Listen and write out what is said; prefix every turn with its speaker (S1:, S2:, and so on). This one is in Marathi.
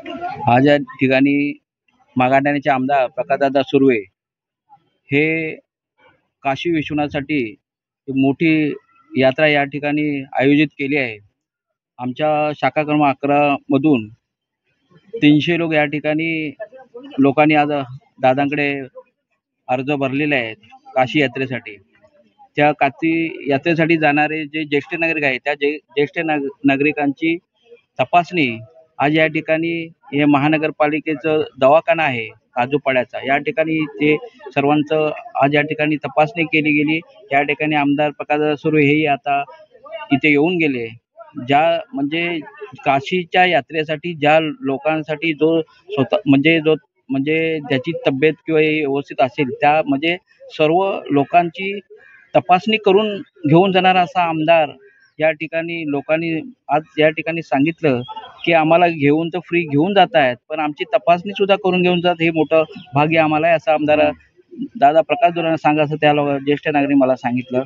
S1: आज या ठिकाणी मागाठाण्याचे आमदार प्रकाशदादा सुर्वे हे काशी विश्वनाथसाठी एक मोठी यात्रा या ठिकाणी आयोजित केली आहे. आमच्या शाखा क्रमांक 11 मधून 300 लोक या ठिकाणी लोकांनी आज दादांकडे अर्ज भरलेले आहेत काशी यात्रेसाठी. त्या काशी यात्रेसाठी जाणारे जे ज्येष्ठ नागरिक आहेत त्या ज्येष्ठ नागरिकांची तपासणी आज या ठिकाणी हे महानगरपालिकेचं दवाखाना आहे काजूपाड्याचा, या ठिकाणी ते सर्वांचं आज या ठिकाणी तपासणी केली गेली. या ठिकाणी आमदार प्रकाशदादा सुर्वे हेही आता इथे येऊन गेले. ज्या म्हणजे काशीच्या यात्रेसाठी ज्या लोकांसाठी जो स्वतः म्हणजे ज्याची तब्येत किंवा हे व्यवस्थित असेल त्या म्हणजे सर्व लोकांची तपासणी करून घेऊन जाणारा असा आमदार या ठिकाणी लोकांनी आज या ठिकाणी सांगितलं की आम्हाला घेऊन तर फ्री घेऊन जात आहेत, पण आमची तपासणी सुद्धा करून घेऊन जात, हे मोठं भाग्य आम्हाला आहे असं आमदार दादा प्रकाश दादांना सांगा असं त्या ज्येष्ठ नागरिक मला सांगितलं.